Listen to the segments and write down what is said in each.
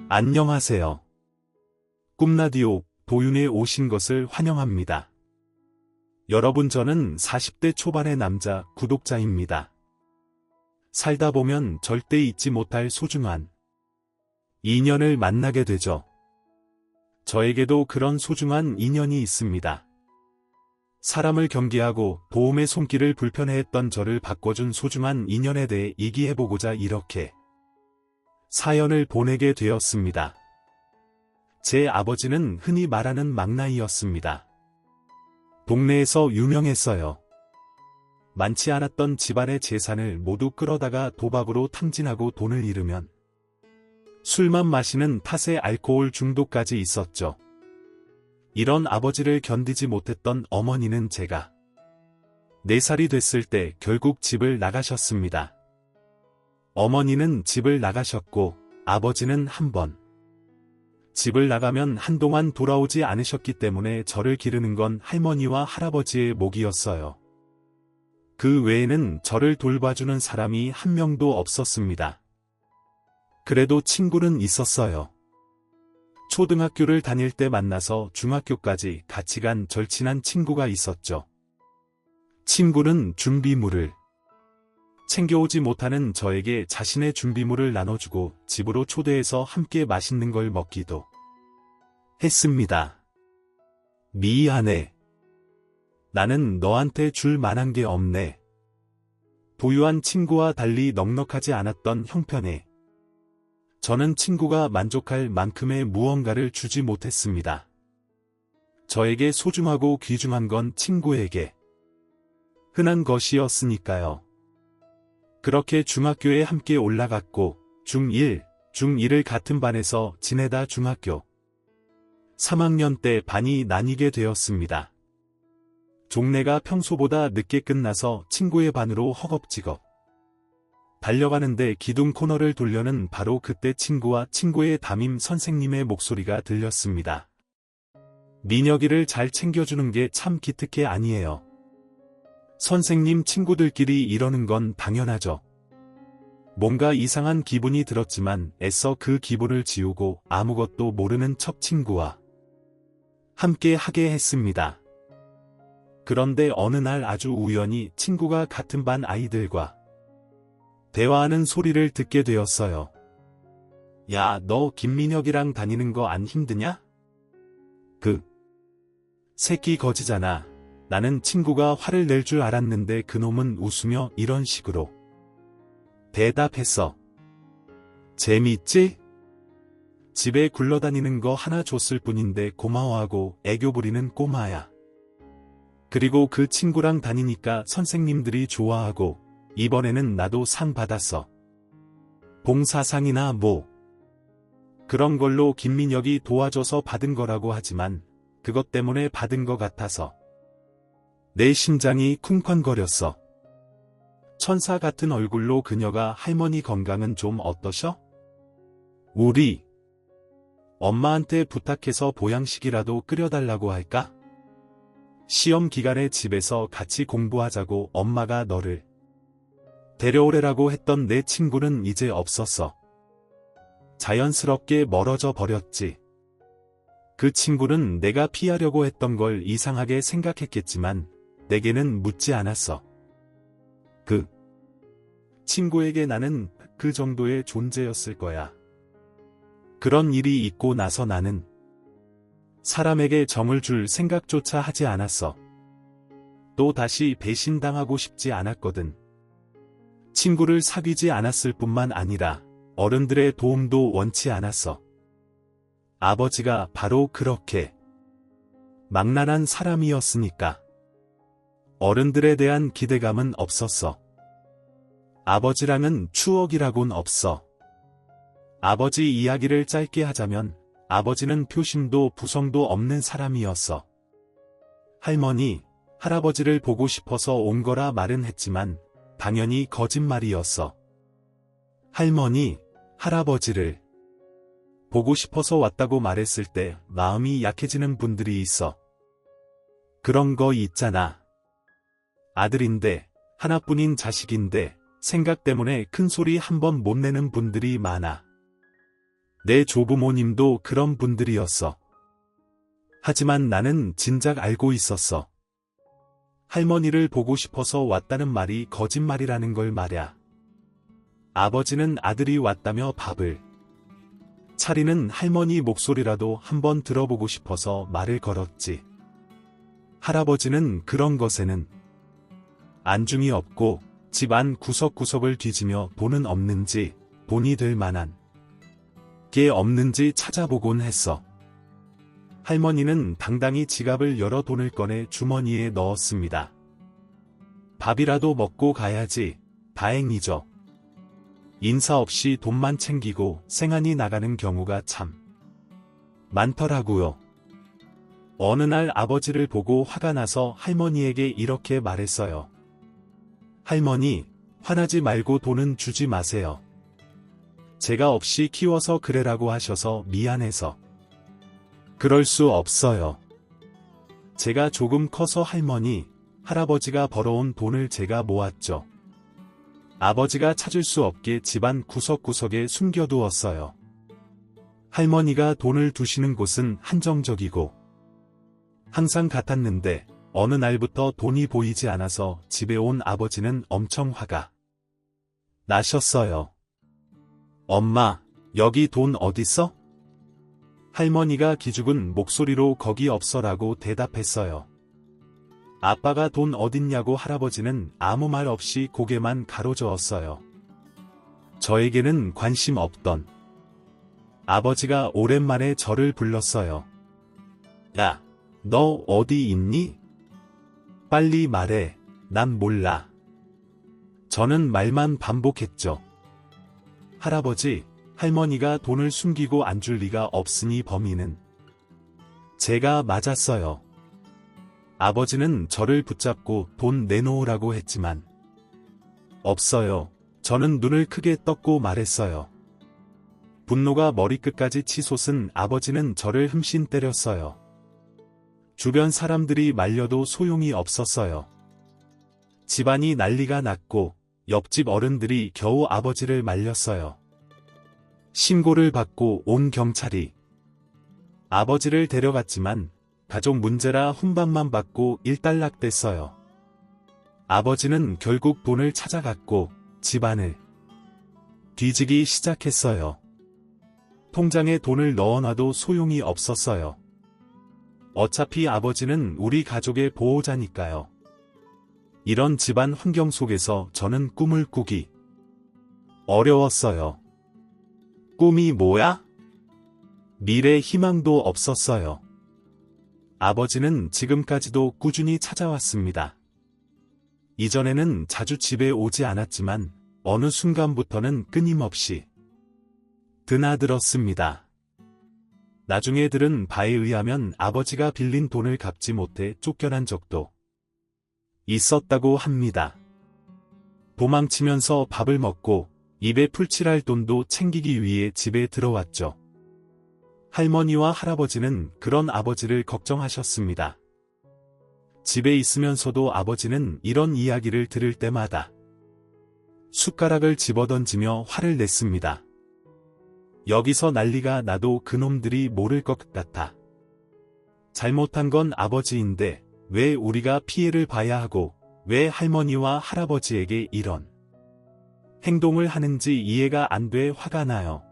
안녕하세요. 꿈라디오 도윤에 오신 것을 환영합니다. 여러분, 저는 40대 초반의 남자 구독자입니다. 살다 보면 절대 잊지 못할 소중한 인연을 만나게 되죠. 저에게도 그런 소중한 인연이 있습니다. 사람을 경계하고 도움의 손길을 불편해했던 저를 바꿔준 소중한 인연에 대해 얘기해보고자 이렇게 사연을 보내게 되었습니다. 제 아버지는 흔히 말하는 망나이였습니다. 동네에서 유명했어요. 많지 않았던 집안의 재산을 모두 끌어다가 도박으로 탕진하고 돈을 잃으면 술만 마시는 탓에 알코올 중독까지 있었죠. 이런 아버지를 견디지 못했던 어머니는 제가 4살이 됐을 때 결국 집을 나가셨습니다. 어머니는 집을 나가셨고 아버지는 한번 집을 나가면 한동안 돌아오지 않으셨기 때문에 저를 기르는 건 할머니와 할아버지의 몫이었어요. 그 외에는 저를 돌봐주는 사람이 한 명도 없었습니다. 그래도 친구는 있었어요. 초등학교를 다닐 때 만나서 중학교까지 같이 간 절친한 친구가 있었죠. 친구는 준비물을 챙겨오지 못하는 저에게 자신의 준비물을 나눠주고 집으로 초대해서 함께 맛있는 걸 먹기도 했습니다. 미안해. 나는 너한테 줄 만한 게 없네. 부유한 친구와 달리 넉넉하지 않았던 형편에 저는 친구가 만족할 만큼의 무언가를 주지 못했습니다. 저에게 소중하고 귀중한 건 친구에게 흔한 것이었으니까요. 그렇게 중학교에 함께 올라갔고 중1을 같은 반에서 지내다 중학교 3학년 때 반이 나뉘게 되었습니다. 종례가 평소보다 늦게 끝나서 친구의 반으로 허겁지겁 달려가는데 기둥 코너를 돌려는 바로 그때 친구와 친구의 담임 선생님의 목소리가 들렸습니다. 민혁이를 잘 챙겨주는 게 참 기특해 아니에요. 선생님, 친구들끼리 이러는 건 당연하죠. 뭔가 이상한 기분이 들었지만 애써 그 기분을 지우고 아무것도 모르는 척 친구와 함께 하게 했습니다. 그런데 어느 날 아주 우연히 친구가 같은 반 아이들과 대화하는 소리를 듣게 되었어요. 야, 너 김민혁이랑 다니는 거 안 힘드냐? 그 새끼 거지잖아. 나는 친구가 화를 낼 줄 알았는데 그놈은 웃으며 이런 식으로 대답했어. 재미있지? 집에 굴러다니는 거 하나 줬을 뿐인데 고마워하고 애교 부리는 꼬마야. 그리고 그 친구랑 다니니까 선생님들이 좋아하고 이번에는 나도 상 받았어. 봉사상이나 뭐 그런 걸로 김민혁이 도와줘서 받은 거라고 하지만 그것 때문에 받은 거 같아서 내 심장이 쿵쾅거렸어. 천사 같은 얼굴로 그녀가 할머니 건강은 좀 어떠셔? 우리 엄마한테 부탁해서 보양식이라도 끓여달라고 할까? 시험 기간에 집에서 같이 공부하자고 엄마가 너를 데려오래라고 했던 내 친구는 이제 없었어. 자연스럽게 멀어져 버렸지. 그 친구는 내가 피하려고 했던 걸 이상하게 생각했겠지만 내게는 묻지 않았어. 그 친구에게 나는 그 정도의 존재였을 거야. 그런 일이 있고 나서 나는 사람에게 정을 줄 생각조차 하지 않았어. 또 다시 배신당하고 싶지 않았거든. 친구를 사귀지 않았을 뿐만 아니라 어른들의 도움도 원치 않았어. 아버지가 바로 그렇게 망나난 사람이었으니까. 어른들에 대한 기대감은 없었어. 아버지랑은 추억이라곤 없어. 아버지 이야기를 짧게 하자면 아버지는 표심도 부성도 없는 사람이었어. 할머니, 할아버지를 보고 싶어서 온 거라 말은 했지만 당연히 거짓말이었어. 할머니, 할아버지를 보고 싶어서 왔다고 말했을 때 마음이 약해지는 분들이 있어. 그런 거 있잖아. 아들인데, 하나뿐인 자식인데 생각 때문에 큰 소리 한 번 못 내는 분들이 많아. 내 조부모님도 그런 분들이었어. 하지만 나는 진작 알고 있었어. 할머니를 보고 싶어서 왔다는 말이 거짓말이라는 걸 말야. 아버지는 아들이 왔다며 밥을 차리는 할머니 목소리라도 한번 들어보고 싶어서 말을 걸었지. 할아버지는 그런 것에는 안중이 없고 집안 구석구석을 뒤지며 돈은 없는지, 돈이 될 만한 게 없는지 찾아보곤 했어. 할머니는 당당히 지갑을 열어 돈을 꺼내 주머니에 넣었습니다. 밥이라도 먹고 가야지. 다행이죠. 인사 없이 돈만 챙기고 생안이 나가는 경우가 참 많더라고요. 어느 날 아버지를 보고 화가 나서 할머니에게 이렇게 말했어요. 할머니, 화나지 말고 돈은 주지 마세요. 제가 없이 키워서 그래라고 하셔서 미안해서 그럴 수 없어요. 제가 조금 커서 할머니, 할아버지가 벌어온 돈을 제가 모았죠. 아버지가 찾을 수 없게 집안 구석구석에 숨겨두었어요. 할머니가 돈을 두시는 곳은 한정적이고 항상 같았는데 어느 날부터 돈이 보이지 않아서 집에 온 아버지는 엄청 화가 나셨어요. 엄마, 여기 돈 어딨어? 할머니가 기죽은 목소리로 거기 없어라고 대답했어요. 아빠가 돈 어딨냐고 할아버지는 아무 말 없이 고개만 가로저었어요. 저에게는 관심 없던 아버지가 오랜만에 저를 불렀어요. 야, 너 어디 있니? 빨리 말해. 난 몰라. 저는 말만 반복했죠. 할아버지, 할머니가 돈을 숨기고 안 줄 리가 없으니 범인은 제가 맞았어요. 아버지는 저를 붙잡고 돈 내놓으라고 했지만 없어요. 저는 눈을 크게 떴고 말했어요. 분노가 머리끝까지 치솟은 아버지는 저를 흠씬 때렸어요. 주변 사람들이 말려도 소용이 없었어요. 집안이 난리가 났고 옆집 어른들이 겨우 아버지를 말렸어요. 신고를 받고 온 경찰이 아버지를 데려갔지만 가족 문제라 훈방만 받고 일단락됐어요. 아버지는 결국 돈을 찾아갔고 집안을 뒤지기 시작했어요. 통장에 돈을 넣어놔도 소용이 없었어요. 어차피 아버지는 우리 가족의 보호자니까요. 이런 집안 환경 속에서 저는 꿈을 꾸기 어려웠어요. 꿈이 뭐야? 미래 희망도 없었어요. 아버지는 지금까지도 꾸준히 찾아왔습니다. 이전에는 자주 집에 오지 않았지만 어느 순간부터는 끊임없이 드나들었습니다. 나중에 들은 바에 의하면 아버지가 빌린 돈을 갚지 못해 쫓겨난 적도 있었다고 합니다. 도망치면서 밥을 먹고 입에 풀칠할 돈도 챙기기 위해 집에 들어왔죠. 할머니와 할아버지는 그런 아버지를 걱정하셨습니다. 집에 있으면서도 아버지는 이런 이야기를 들을 때마다 숟가락을 집어던지며 화를 냈습니다. 여기서 난리가 나도 그놈들이 모를 것 같아. 잘못한 건 아버지인데 왜 우리가 피해를 봐야 하고 왜 할머니와 할아버지에게 이런 행동을 하는지 이해가 안 돼 화가 나요.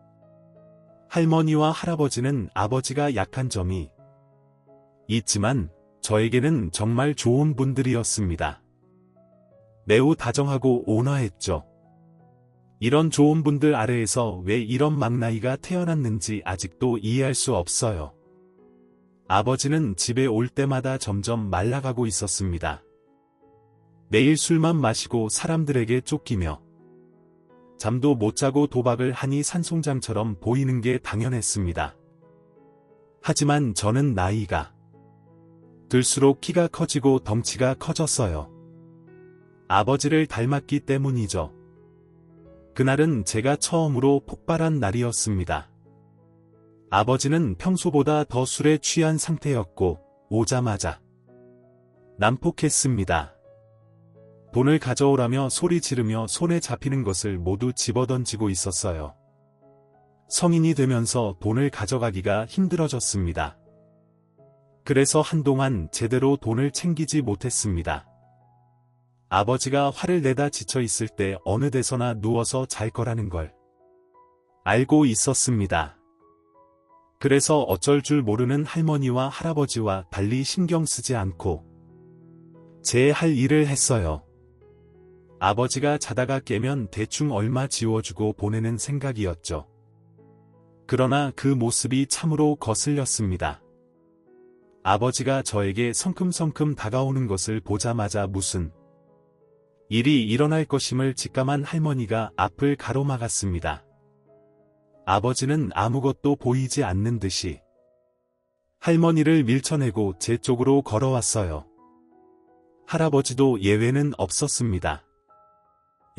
할머니와 할아버지는 아버지가 약한 점이 있지만 저에게는 정말 좋은 분들이었습니다. 매우 다정하고 온화했죠. 이런 좋은 분들 아래에서 왜 이런 막나이가 태어났는지 아직도 이해할 수 없어요. 아버지는 집에 올 때마다 점점 말라가고 있었습니다. 매일 술만 마시고 사람들에게 쫓기며 잠도 못 자고 도박을 하니 산송장처럼 보이는 게 당연했습니다. 하지만 저는 나이가 들수록 키가 커지고 덩치가 커졌어요. 아버지를 닮았기 때문이죠. 그날은 제가 처음으로 폭발한 날이었습니다. 아버지는 평소보다 더 술에 취한 상태였고 오자마자 난폭했습니다. 돈을 가져오라며 소리 지르며 손에 잡히는 것을 모두 집어던지고 있었어요. 성인이 되면서 돈을 가져가기가 힘들어졌습니다. 그래서 한동안 제대로 돈을 챙기지 못했습니다. 아버지가 화를 내다 지쳐 있을 때 어느 데서나 누워서 잘 거라는 걸 알고 있었습니다. 그래서 어쩔 줄 모르는 할머니와 할아버지와 달리 신경 쓰지 않고 제 할 일을 했어요. 아버지가 자다가 깨면 대충 얼마 지워주고 보내는 생각이었죠. 그러나 그 모습이 참으로 거슬렸습니다. 아버지가 저에게 성큼성큼 다가오는 것을 보자마자 무슨 일이 일어날 것임을 직감한 할머니가 앞을 가로막았습니다. 아버지는 아무것도 보이지 않는 듯이 할머니를 밀쳐내고 제 쪽으로 걸어왔어요. 할아버지도 예외는 없었습니다.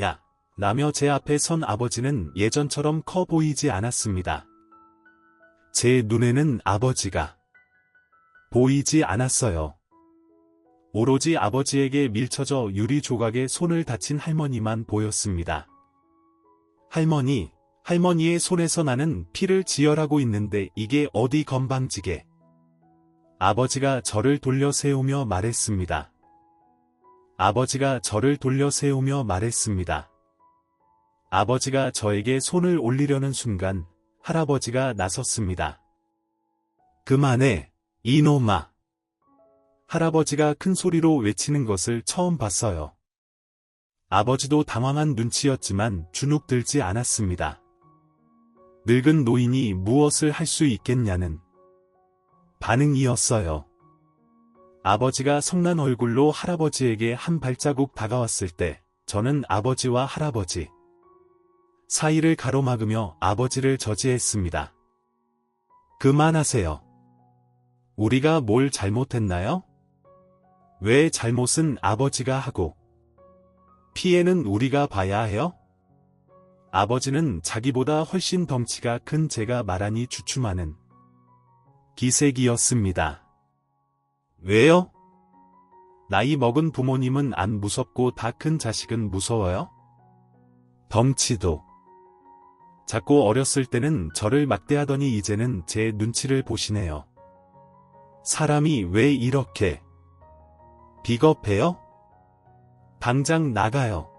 야, 라며 제 앞에 선 아버지는 예전처럼 커 보이지 않았습니다. 제 눈에는 아버지가 보이지 않았어요. 오로지 아버지에게 밀쳐져 유리 조각에 손을 다친 할머니만 보였습니다. 할머니의 손에서 나는 피를 지혈하고 있는데 이게 어디 건방지게. 아버지가 저를 돌려 세우며 말했습니다. 아버지가 저에게 손을 올리려는 순간 할아버지가 나섰습니다. 그만해, 이놈아. 할아버지가 큰 소리로 외치는 것을 처음 봤어요. 아버지도 당황한 눈치였지만 주눅들지 않았습니다. 늙은 노인이 무엇을 할 수 있겠냐는 반응이었어요. 아버지가 성난 얼굴로 할아버지에게 한 발자국 다가왔을 때 저는 아버지와 할아버지 사이를 가로막으며 아버지를 저지했습니다. 그만하세요. 우리가 뭘 잘못했나요? 왜 잘못은 아버지가 하고 피해는 우리가 봐야 해요? 아버지는 자기보다 훨씬 덩치가 큰 제가 말하니 주춤하는 기색이었습니다. 왜요? 나이 먹은 부모님은 안 무섭고 다 큰 자식은 무서워요? 덩치도 작고 어렸을 때는 저를 막대하더니 이제는 제 눈치를 보시네요. 사람이 왜 이렇게 비겁해요? 당장 나가요.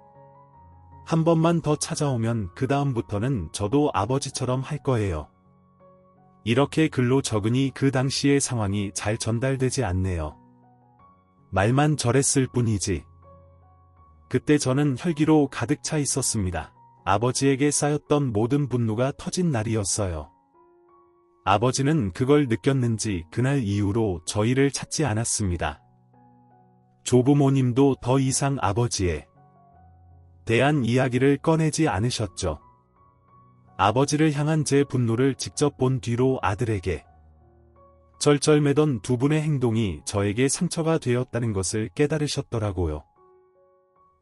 한 번만 더 찾아오면 그 다음부터는 저도 아버지처럼 할 거예요. 이렇게 글로 적으니 그 당시의 상황이 잘 전달되지 않네요. 말만 저랬을 뿐이지. 그때 저는 혈기로 가득 차 있었습니다. 아버지에게 쌓였던 모든 분노가 터진 날이었어요. 아버지는 그걸 느꼈는지 그날 이후로 저희를 찾지 않았습니다. 조부모님도 더 이상 아버지에 대한 이야기를 꺼내지 않으셨죠. 아버지를 향한 제 분노를 직접 본 뒤로 아들에게 절절매던 두 분의 행동이 저에게 상처가 되었다는 것을 깨달으셨더라고요.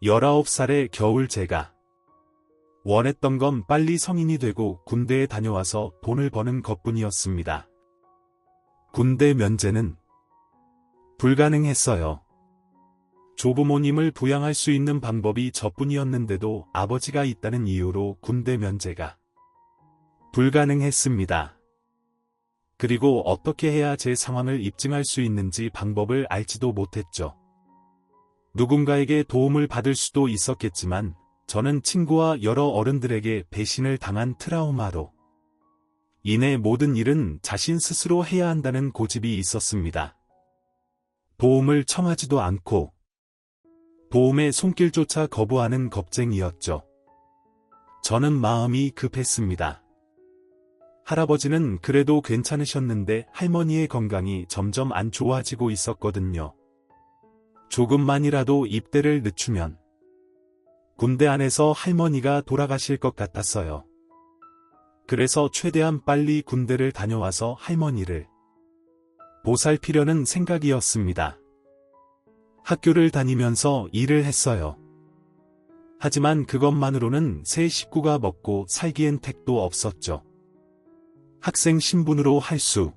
19살의 겨울 제가 원했던 건 빨리 성인이 되고 군대에 다녀와서 돈을 버는 것뿐이었습니다. 군대 면제는 불가능했어요. 조부모님을 부양할 수 있는 방법이 저뿐이었는데도 아버지가 있다는 이유로 군대 면제가 불가능했습니다. 그리고 어떻게 해야 제 상황을 입증할 수 있는지 방법을 알지도 못했죠. 누군가에게 도움을 받을 수도 있었겠지만 저는 친구와 여러 어른들에게 배신을 당한 트라우마로 인해 모든 일은 자신 스스로 해야 한다는 고집이 있었습니다. 도움을 청하지도 않고 도움의 손길조차 거부하는 겁쟁이였죠. 저는 마음이 급했습니다. 할아버지는 그래도 괜찮으셨는데 할머니의 건강이 점점 안 좋아지고 있었거든요. 조금만이라도 입대를 늦추면 군대 안에서 할머니가 돌아가실 것 같았어요. 그래서 최대한 빨리 군대를 다녀와서 할머니를 보살피려는 생각이었습니다. 학교를 다니면서 일을 했어요. 하지만 그것만으로는 새 식구가 먹고 살기엔 택도 없었죠. 학생 신분으로 할 수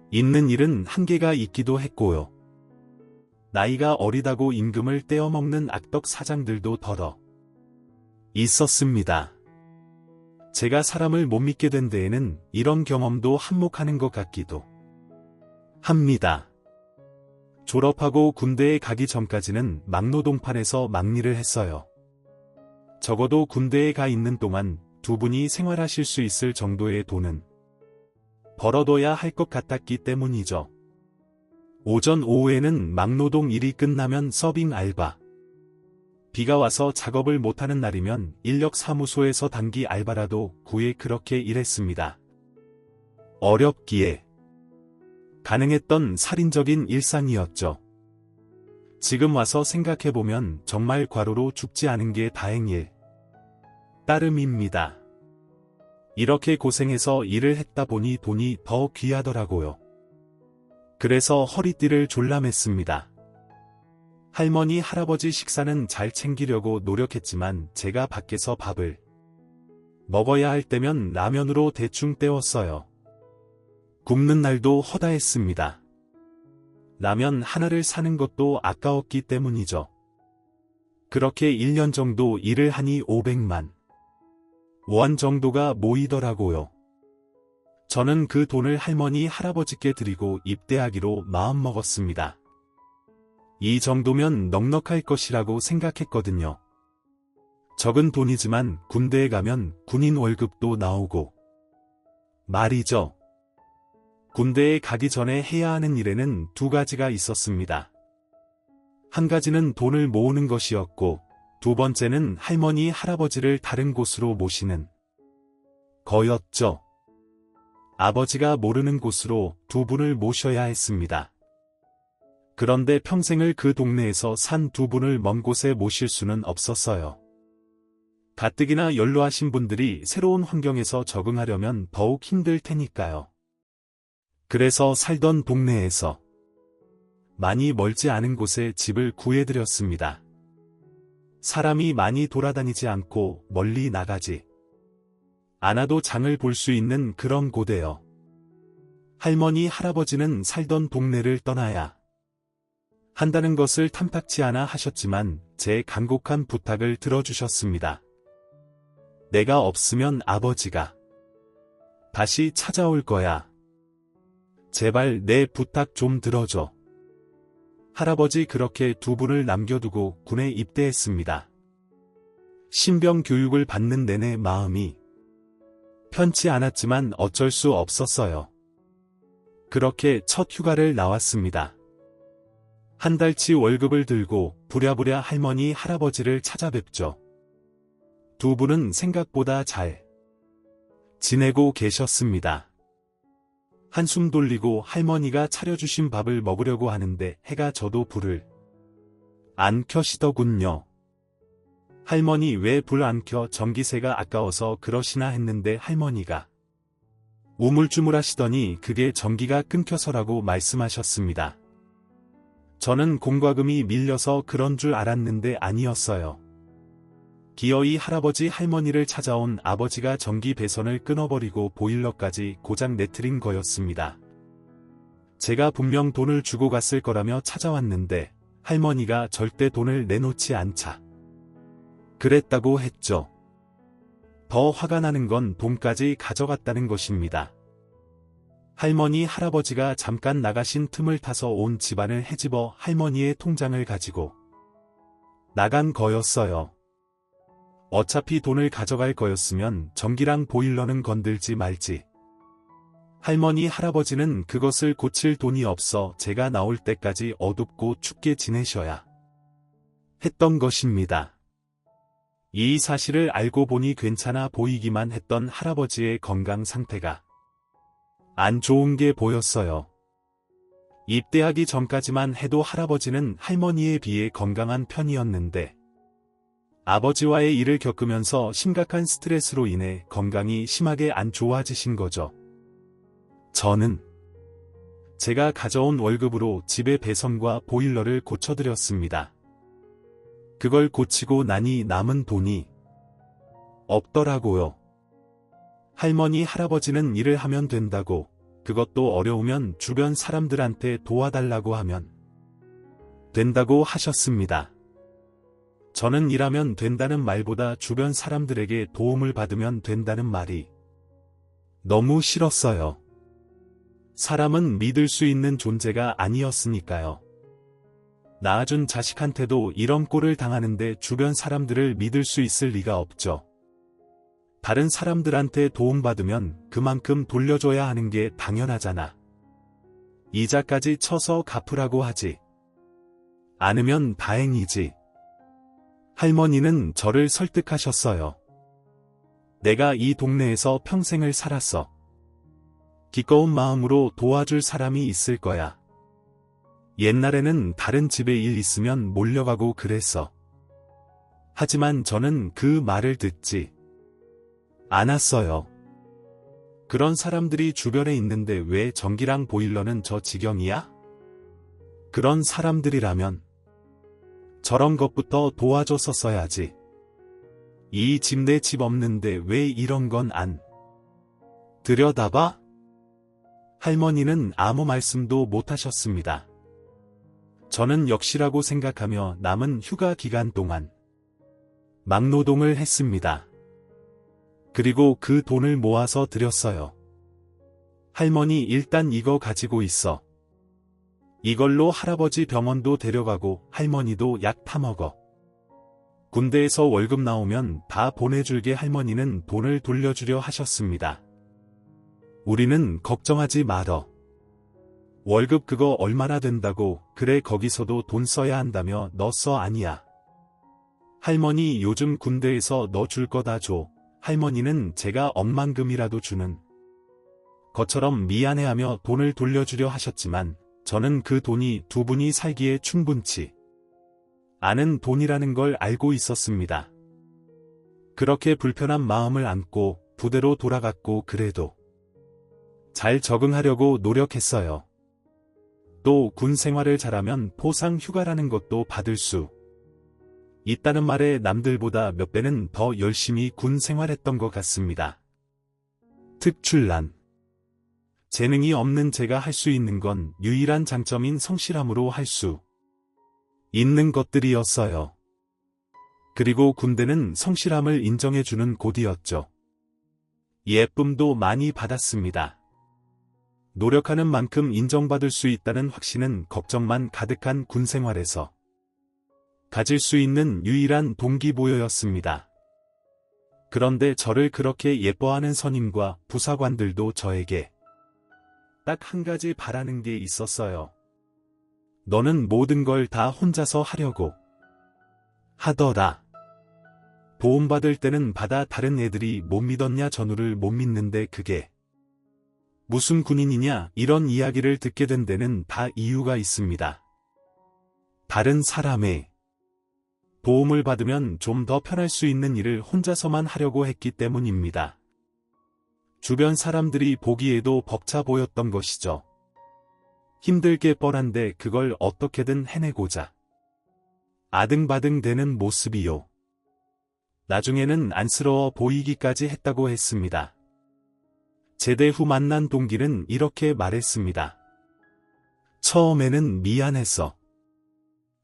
있는 일은 한계가 있기도 했고요. 나이가 어리다고 임금을 떼어먹는 악덕 사장들도 더러 있었습니다. 제가 사람을 못 믿게 된 데에는 이런 경험도 한몫하는 것 같기도 합니다. 졸업하고 군대에 가기 전까지는 막노동판에서 막일을 했어요. 적어도 군대에 가 있는 동안 두 분이 생활하실 수 있을 정도의 돈은 벌어둬야 할 것 같았기 때문이죠. 오전 오후에는 막노동 일이 끝나면 서빙 알바. 비가 와서 작업을 못하는 날이면 인력사무소에서 단기 알바라도 구해 그렇게 일했습니다. 어렵기에 가능했던 살인적인 일상이었죠. 지금 와서 생각해보면 정말 과로로 죽지 않은 게 다행일 따름입니다. 이렇게 고생해서 일을 했다 보니 돈이 더 귀하더라고요. 그래서 허리띠를 졸라맸습니다. 할머니, 할아버지 식사는 잘 챙기려고 노력했지만 제가 밖에서 밥을 먹어야 할 때면 라면으로 대충 때웠어요. 굶는 날도 허다했습니다. 라면 하나를 사는 것도 아까웠기 때문이죠. 그렇게 1년 정도 일을 하니 500만 원 정도가 모이더라고요. 저는 그 돈을 할머니, 할아버지께 드리고 입대하기로 마음먹었습니다. 이 정도면 넉넉할 것이라고 생각했거든요. 적은 돈이지만 군대에 가면 군인 월급도 나오고 말이죠. 군대에 가기 전에 해야 하는 일에는 두 가지가 있었습니다. 한 가지는 돈을 모으는 것이었고, 두 번째는 할머니, 할아버지를 다른 곳으로 모시는 거였죠. 아버지가 모르는 곳으로 두 분을 모셔야 했습니다. 그런데 평생을 그 동네에서 산 두 분을 먼 곳에 모실 수는 없었어요. 가뜩이나 연로하신 분들이 새로운 환경에서 적응하려면 더욱 힘들 테니까요. 그래서 살던 동네에서 많이 멀지 않은 곳에 집을 구해드렸습니다. 사람이 많이 돌아다니지 않고 멀리 나가지 않아도 장을 볼 수 있는 그런 곳에요. 할머니, 할아버지는 살던 동네를 떠나야 한다는 것을 탐탁치 않아 하셨지만 제 간곡한 부탁을 들어주셨습니다. 내가 없으면 아버지가 다시 찾아올 거야. 제발 내 부탁 좀 들어줘. 할아버지 그렇게 두 분을 남겨두고 군에 입대했습니다. 신병 교육을 받는 내내 마음이 편치 않았지만 어쩔 수 없었어요. 그렇게 첫 휴가를 나왔습니다. 한 달치 월급을 들고 부랴부랴 할머니, 할아버지를 찾아뵙죠. 두 분은 생각보다 잘 지내고 계셨습니다. 한숨 돌리고 할머니가 차려주신 밥을 먹으려고 하는데 해가 져도 불을 안 켜시더군요. 할머니 왜 불 안 켜? 전기세가 아까워서 그러시나 했는데 할머니가 우물쭈물하시더니 그게 전기가 끊겨서라고 말씀하셨습니다. 저는 공과금이 밀려서 그런 줄 알았는데 아니었어요. 기어이 할아버지 할머니를 찾아온 아버지가 전기 배선을 끊어버리고 보일러까지 고장 내트린 거였습니다. 제가 분명 돈을 주고 갔을 거라며 찾아왔는데 할머니가 절대 돈을 내놓지 않자 그랬다고 했죠. 더 화가 나는 건 돈까지 가져갔다는 것입니다. 할머니, 할아버지가 잠깐 나가신 틈을 타서 온 집안을 헤집어 할머니의 통장을 가지고 나간 거였어요. 어차피 돈을 가져갈 거였으면 전기랑 보일러는 건들지 말지. 할머니, 할아버지는 그것을 고칠 돈이 없어 제가 나올 때까지 어둡고 춥게 지내셔야 했던 것입니다. 이 사실을 알고 보니 괜찮아 보이기만 했던 할아버지의 건강 상태가 안 좋은 게 보였어요. 입대하기 전까지만 해도 할아버지는 할머니에 비해 건강한 편이었는데 아버지와의 일을 겪으면서 심각한 스트레스로 인해 건강이 심하게 안 좋아지신 거죠. 저는 제가 가져온 월급으로 집의 배선과 보일러를 고쳐드렸습니다. 그걸 고치고 나니 남은 돈이 없더라고요. 할머니, 할아버지는 일을 하면 된다고, 그것도 어려우면 주변 사람들한테 도와달라고 하면 된다고 하셨습니다. 저는 일하면 된다는 말보다 주변 사람들에게 도움을 받으면 된다는 말이 너무 싫었어요. 사람은 믿을 수 있는 존재가 아니었으니까요. 낳아준 자식한테도 이런 꼴을 당하는데 주변 사람들을 믿을 수 있을 리가 없죠. 다른 사람들한테 도움받으면 그만큼 돌려줘야 하는 게 당연하잖아. 이자까지 쳐서 갚으라고 하지. 않으면 다행이지. 할머니는 저를 설득하셨어요. 내가 이 동네에서 평생을 살았어. 기꺼운 마음으로 도와줄 사람이 있을 거야. 옛날에는 다른 집에 일 있으면 몰려가고 그랬어. 하지만 저는 그 말을 듣지 않았어요. 그런 사람들이 주변에 있는데 왜 전기랑 보일러는 저 지경이야? 그런 사람들이라면 저런 것부터 도와줬었어야지. 이 집 내 집 없는데 왜 이런 건 안 들여다봐? 할머니는 아무 말씀도 못하셨습니다. 저는 역시라고 생각하며 남은 휴가 기간 동안 막노동을 했습니다. 그리고 그 돈을 모아서 드렸어요. 할머니 일단 이거 가지고 있어. 이걸로 할아버지 병원도 데려가고 할머니도 약 타먹어. 군대에서 월급 나오면 다 보내줄게. 할머니는 돈을 돌려주려 하셨습니다. 우리는 걱정하지 말어. 월급 그거 얼마나 된다고. 그래 거기서도 돈 써야 한다며. 너 써. 아니야. 할머니 요즘 군대에서 너 줄 거 다 줘. 할머니는 제가 억만금이라도 주는 것처럼 미안해하며 돈을 돌려주려 하셨지만 저는 그 돈이 두 분이 살기에 충분치 않은 돈이라는 걸 알고 있었습니다. 그렇게 불편한 마음을 안고 부대로 돌아갔고 그래도 잘 적응하려고 노력했어요. 또 군 생활을 잘하면 포상 휴가라는 것도 받을 수 있다는 말에 남들보다 몇 배는 더 열심히 군 생활했던 것 같습니다. 특출난 재능이 없는 제가 할 수 있는 건 유일한 장점인 성실함으로 할 수 있는 것들이었어요. 그리고 군대는 성실함을 인정해주는 곳이었죠. 예쁨도 많이 받았습니다. 노력하는 만큼 인정받을 수 있다는 확신은 걱정만 가득한 군 생활에서 가질 수 있는 유일한 동기부여였습니다. 그런데 저를 그렇게 예뻐하는 선임과 부사관들도 저에게 딱 한 가지 바라는 게 있었어요. 너는 모든 걸 다 혼자서 하려고 하더라. 도움받을 때는 받아. 다른 애들이 못 믿었냐? 전우를 못 믿는데 그게 무슨 군인이냐? 이런 이야기를 듣게 된 데는 다 이유가 있습니다. 다른 사람의 도움을 받으면 좀 더 편할 수 있는 일을 혼자서만 하려고 했기 때문입니다. 주변 사람들이 보기에도 벅차 보였던 것이죠. 힘들게 뻔한데 그걸 어떻게든 해내고자 아등바등 되는 모습이요. 나중에는 안쓰러워 보이기까지 했다고 했습니다. 제대 후 만난 동기는 이렇게 말했습니다. 처음에는 미안했어.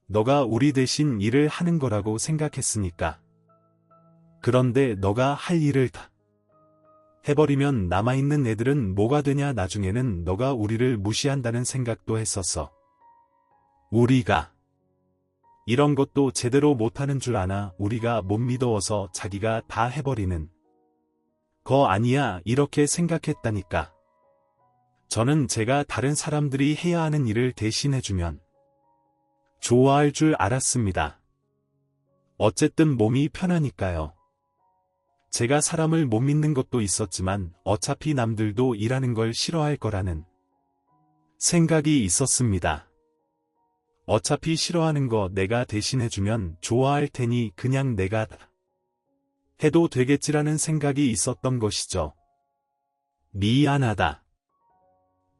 너가 우리 대신 일을 하는 거라고 생각했으니까. 그런데 너가 할 일을 다 해버리면 남아있는 애들은 뭐가 되냐? 나중에는 너가 우리를 무시한다는 생각도 했었어. 우리가 이런 것도 제대로 못하는 줄 아나? 우리가 못 믿어서 자기가 다 해버리는 거 아니야? 이렇게 생각했다니까. 저는 제가 다른 사람들이 해야 하는 일을 대신해주면 좋아할 줄 알았습니다. 어쨌든 몸이 편하니까요. 제가 사람을 못 믿는 것도 있었지만 어차피 남들도 일하는 걸 싫어할 거라는 생각이 있었습니다. 어차피 싫어하는 거 내가 대신해주면 좋아할 테니 그냥 내가 해도 되겠지라는 생각이 있었던 것이죠. 미안하다.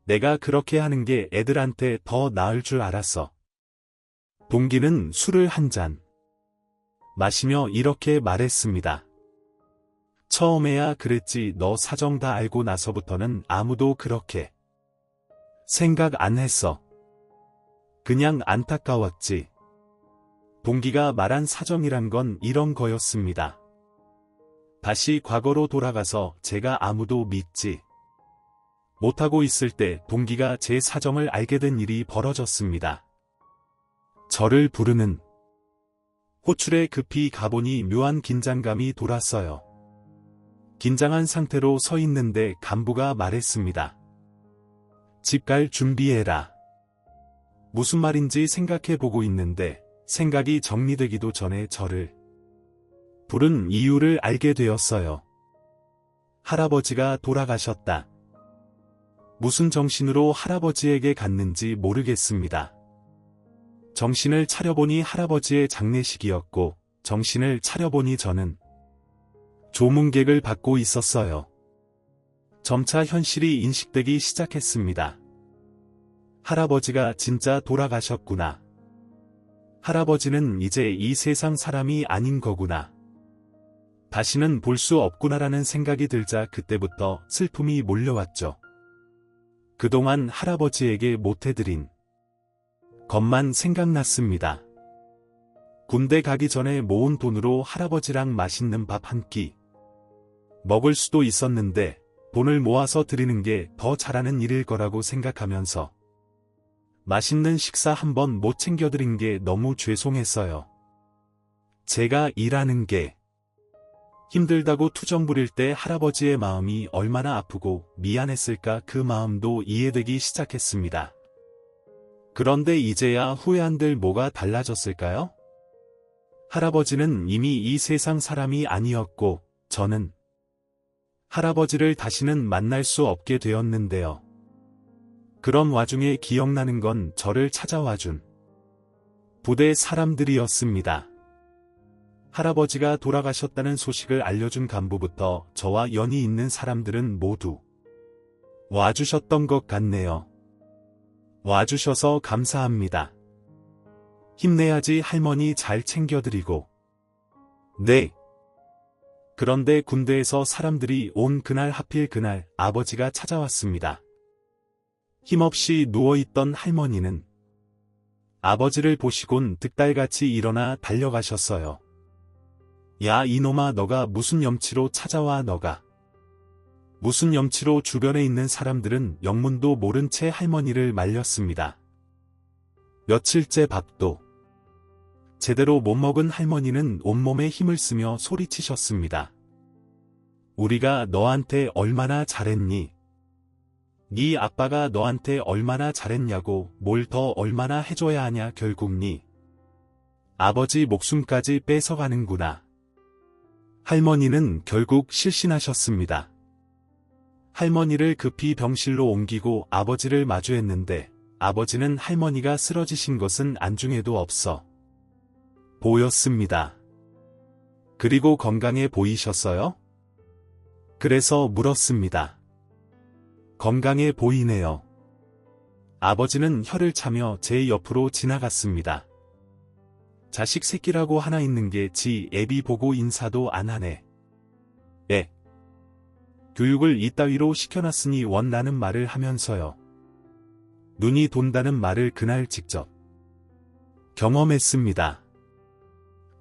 내가 그렇게 하는 게 애들한테 더 나을 줄 알았어. 동기는 술을 한 잔 마시며 이렇게 말했습니다. 처음에야 그랬지. 너 사정 다 알고 나서부터는 아무도 그렇게 생각 안 했어. 그냥 안타까웠지. 동기가 말한 사정이란 건 이런 거였습니다. 다시 과거로 돌아가서 제가 아무도 믿지 못하고 있을 때 동기가 제 사정을 알게 된 일이 벌어졌습니다. 저를 부르는 호출에 급히 가보니 묘한 긴장감이 돌았어요. 긴장한 상태로 서 있는데 간부가 말했습니다. 집 갈 준비해라. 무슨 말인지 생각해보고 있는데 생각이 정리되기도 전에 저를 부른 이유를 알게 되었어요. 할아버지가 돌아가셨다. 무슨 정신으로 할아버지에게 갔는지 모르겠습니다. 정신을 차려보니 할아버지의 장례식이었고 정신을 차려보니 저는 조문객을 받고 있었어요. 점차 현실이 인식되기 시작했습니다. 할아버지가 진짜 돌아가셨구나. 할아버지는 이제 이 세상 사람이 아닌 거구나. 다시는 볼 수 없구나라는 생각이 들자 그때부터 슬픔이 몰려왔죠. 그동안 할아버지에게 못해드린 것만 생각났습니다. 군대 가기 전에 모은 돈으로 할아버지랑 맛있는 밥 한 끼 먹을 수도 있었는데 돈을 모아서 드리는 게 더 잘하는 일일 거라고 생각하면서 맛있는 식사 한번 못 챙겨드린 게 너무 죄송했어요. 제가 일하는 게 힘들다고 투정 부릴 때 할아버지의 마음이 얼마나 아프고 미안했을까 그 마음도 이해되기 시작했습니다. 그런데 이제야 후회 한들 뭐가 달라졌을까요? 할아버지는 이미 이 세상 사람이 아니었고 저는 할아버지를 다시는 만날 수 없게 되었는데요. 그런 와중에 기억나는 건 저를 찾아와준 부대 사람들이었습니다. 할아버지가 돌아가셨다는 소식을 알려준 간부부터 저와 연이 있는 사람들은 모두 와주셨던 것 같네요. 와주셔서 감사합니다. 힘내야지 할머니 잘 챙겨드리고. 네. 그런데 군대에서 사람들이 온 그날 하필 그날 아버지가 찾아왔습니다. 힘없이 누워있던 할머니는 아버지를 보시곤 득달같이 일어나 달려가셨어요. 야 이놈아 너가 무슨 염치로 찾아와 너가. 무슨 염치로 주변에 있는 사람들은 영문도 모른 채 할머니를 말렸습니다. 며칠째 밥도 제대로 못 먹은 할머니는 온몸에 힘을 쓰며 소리치셨습니다. 우리가 너한테 얼마나 잘했니? 네 아빠가 너한테 얼마나 잘했냐고 뭘 더 얼마나 해줘야 하냐 결국 네 아버지 목숨까지 뺏어가는구나. 할머니는 결국 실신하셨습니다. 할머니를 급히 병실로 옮기고 아버지를 마주했는데 아버지는 할머니가 쓰러지신 것은 안중에도 없어 보였습니다. 그리고 건강해 보이셨어요? 그래서 물었습니다. 건강해 보이네요. 아버지는 혀를 차며 제 옆으로 지나갔습니다. 자식 새끼라고 하나 있는 게 지 애비 보고 인사도 안 하네. 교육을 이따위로 시켜놨으니 원라는 말을 하면서요. 눈이 돈다는 말을 그날 직접 경험했습니다.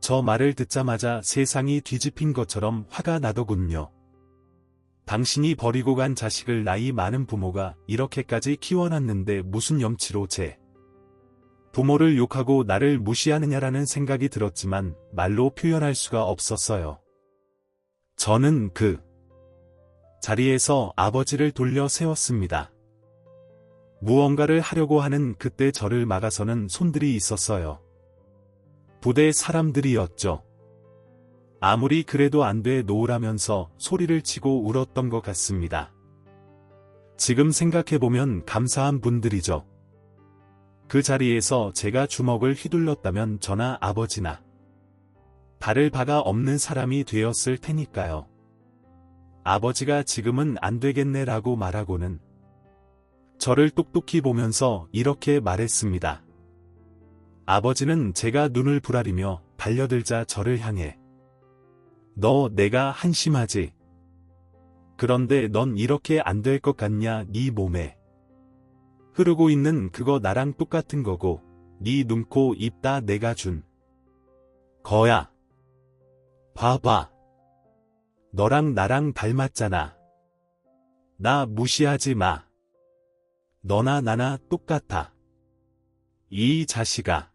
저 말을 듣자마자 세상이 뒤집힌 것처럼 화가 나더군요. 당신이 버리고 간 자식을 나이 많은 부모가 이렇게까지 키워놨는데 무슨 염치로 제 부모를 욕하고 나를 무시하느냐라는 생각이 들었지만 말로 표현할 수가 없었어요. 저는 그 자리에서 아버지를 돌려 세웠습니다. 무언가를 하려고 하는 그때 저를 막아서는 손들이 있었어요. 부대 사람들이었죠. 아무리 그래도 안 돼 놓으라면서 소리를 치고 울었던 것 같습니다. 지금 생각해보면 감사한 분들이죠. 그 자리에서 제가 주먹을 휘둘렀다면 저나 아버지나 발을 박아 없는 사람이 되었을 테니까요. 아버지가 지금은 안 되겠네라고 말하고는 저를 똑똑히 보면서 이렇게 말했습니다. 아버지는 제가 눈을 부라리며 달려들자 저를 향해 너 내가 한심하지? 그런데 넌 이렇게 안 될 것 같냐? 네 몸에 흐르고 있는 그거 나랑 똑같은 거고 네 눈, 코, 입 다 내가 준 거야. 봐봐. 너랑 나랑 닮았잖아. 나 무시하지 마. 너나 나나 똑같아. 이 자식아.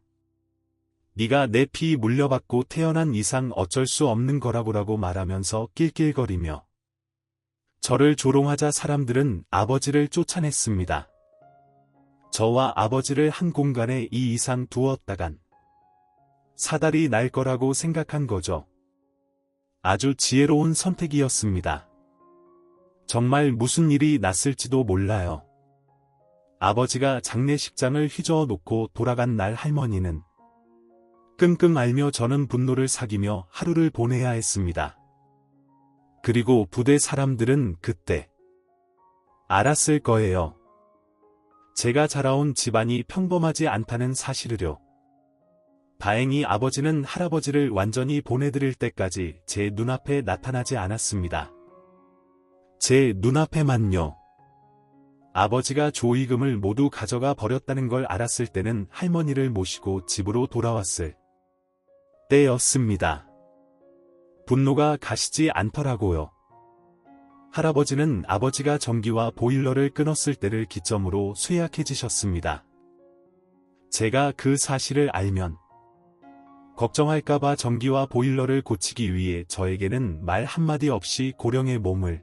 네가 내 피 물려받고 태어난 이상 어쩔 수 없는 거라고 말하면서 낄낄거리며 저를 조롱하자 사람들은 아버지를 쫓아냈습니다. 저와 아버지를 한 공간에 이 이상 두었다간 사달이 날 거라고 생각한 거죠. 아주 지혜로운 선택이었습니다. 정말 무슨 일이 났을지도 몰라요. 아버지가 장례식장을 휘저어 놓고 돌아간 날 할머니는 끙끙 앓며 저는 분노를 사귀며 하루를 보내야 했습니다. 그리고 부대 사람들은 그때 알았을 거예요. 제가 자라온 집안이 평범하지 않다는 사실을요. 다행히 아버지는 할아버지를 완전히 보내드릴 때까지 제 눈앞에 나타나지 않았습니다. 제 눈앞에만요. 아버지가 조의금을 모두 가져가 버렸다는 걸 알았을 때는 할머니를 모시고 집으로 돌아왔을 때였습니다. 분노가 가시지 않더라고요. 할아버지는 아버지가 전기와 보일러를 끊었을 때를 기점으로 쇠약해지셨습니다. 제가 그 사실을 알면 걱정할까봐 전기와 보일러를 고치기 위해 저에게는 말 한마디 없이 고령의 몸을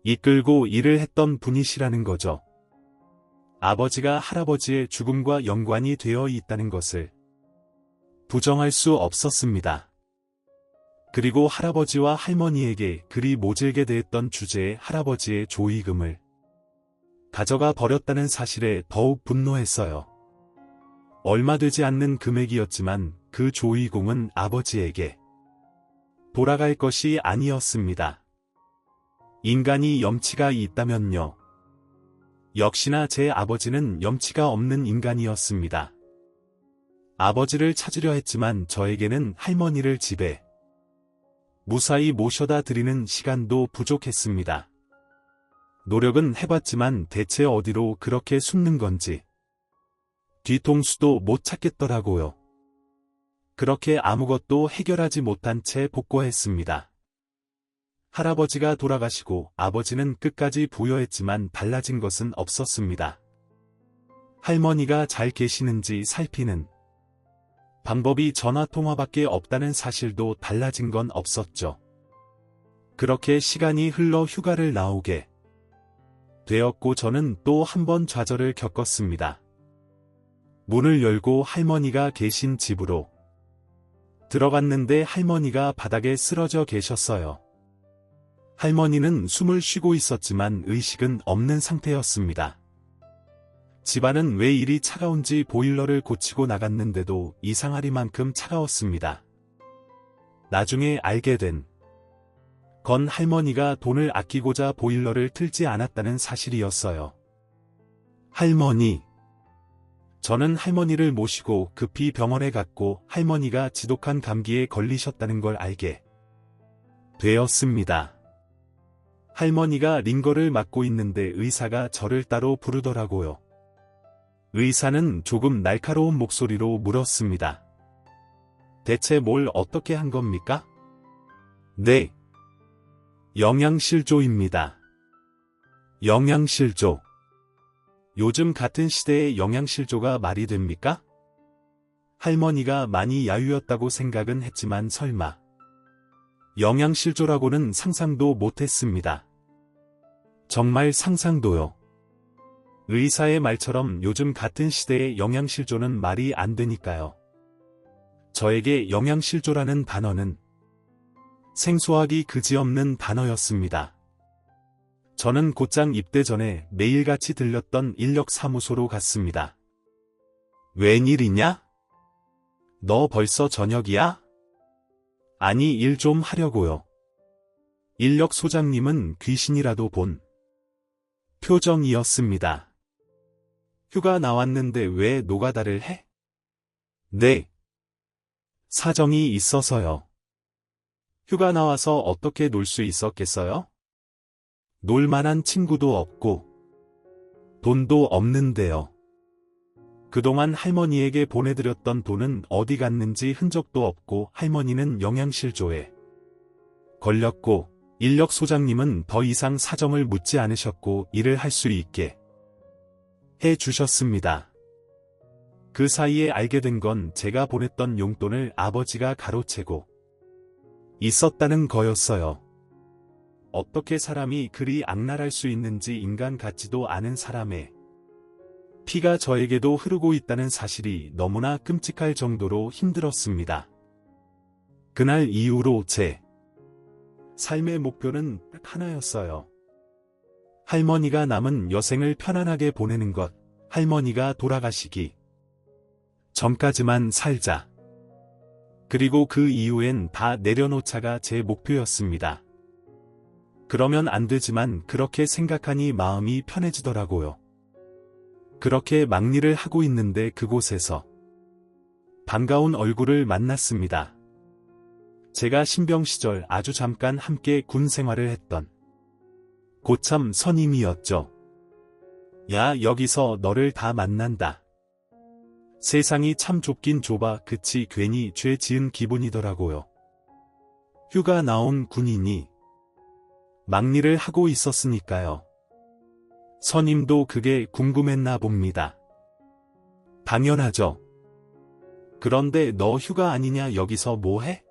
이끌고 일을 했던 분이시라는 거죠. 아버지가 할아버지의 죽음과 연관이 되어 있다는 것을 부정할 수 없었습니다. 그리고 할아버지와 할머니에게 그리 모질게 대했던 주제에 할아버지의 조의금을 가져가 버렸다는 사실에 더욱 분노했어요. 얼마 되지 않는 금액이었지만 그 조의금은 아버지에게 돌아갈 것이 아니었습니다. 인간이 염치가 있다면요. 역시나 제 아버지는 염치가 없는 인간이었습니다. 아버지를 찾으려 했지만 저에게는 할머니를 집에 무사히 모셔다 드리는 시간도 부족했습니다. 노력은 해봤지만 대체 어디로 그렇게 숨는 건지 뒤통수도 못 찾겠더라고요. 그렇게 아무것도 해결하지 못한 채 복고했습니다. 할아버지가 돌아가시고 아버지는 끝까지 부여했지만 달라진 것은 없었습니다. 할머니가 잘 계시는지 살피는 방법이 전화통화밖에 없다는 사실도 달라진 건 없었죠. 그렇게 시간이 흘러 휴가를 나오게 되었고 저는 또 한 번 좌절을 겪었습니다. 문을 열고 할머니가 계신 집으로 들어갔는데 할머니가 바닥에 쓰러져 계셨어요. 할머니는 숨을 쉬고 있었지만 의식은 없는 상태였습니다. 집안은 왜 이리 차가운지 보일러를 고치고 나갔는데도 이상하리만큼 차가웠습니다. 나중에 알게 된 건 할머니가 돈을 아끼고자 보일러를 틀지 않았다는 사실이었어요. 할머니. 저는 할머니를 모시고 급히 병원에 갔고 할머니가 지독한 감기에 걸리셨다는 걸 알게 되었습니다. 할머니가 링거를 맞고 있는데 의사가 저를 따로 부르더라고요. 의사는 조금 날카로운 목소리로 물었습니다. 대체 뭘 어떻게 한 겁니까? 네. 영양실조입니다. 영양실조. 요즘 같은 시대에 영양실조가 말이 됩니까? 할머니가 많이 야유였다고 생각은 했지만 설마 영양실조라고는 상상도 못했습니다. 정말 상상도요. 의사의 말처럼 요즘 같은 시대에 영양실조는 말이 안 되니까요. 저에게 영양실조라는 단어는 생소하기 그지없는 단어였습니다. 저는 곧장 입대 전에 매일같이 들렸던 인력사무소로 갔습니다. 웬일이냐? 너 벌써 저녁이야? 아니 일 좀 하려고요. 인력소장님은 귀신이라도 본 표정이었습니다. 휴가 나왔는데 왜 노가다를 해? 네. 사정이 있어서요. 휴가 나와서 어떻게 놀 수 있었겠어요? 놀 만한 친구도 없고 돈도 없는데요. 그동안 할머니에게 보내드렸던 돈은 어디 갔는지 흔적도 없고 할머니는 영양실조에 걸렸고 인력 소장님은 더 이상 사정을 묻지 않으셨고 일을 할 수 있게 해 주셨습니다. 그 사이에 알게 된 건 제가 보냈던 용돈을 아버지가 가로채고 있었다는 거였어요. 어떻게 사람이 그리 악랄할 수 있는지 인간 같지도 않은 사람의 피가 저에게도 흐르고 있다는 사실이 너무나 끔찍할 정도로 힘들었습니다. 그날 이후로 제 삶의 목표는 딱 하나였어요. 할머니가 남은 여생을 편안하게 보내는 것, 할머니가 돌아가시기 전까지만 살자. 그리고 그 이후엔 다 내려놓자가 제 목표였습니다. 그러면 안 되지만 그렇게 생각하니 마음이 편해지더라고요. 그렇게 막일을 하고 있는데 그곳에서 반가운 얼굴을 만났습니다. 제가 신병 시절 아주 잠깐 함께 군 생활을 했던 고참 선임이었죠. 야, 여기서 너를 다 만난다. 세상이 참 좁긴 좁아. 그치, 괜히 죄 지은 기분이더라고요. 휴가 나온 군인이 막일을 하고 있었으니까요. 선임도 그게 궁금했나 봅니다. 당연하죠. 그런데 너 휴가 아니냐, 여기서 뭐해?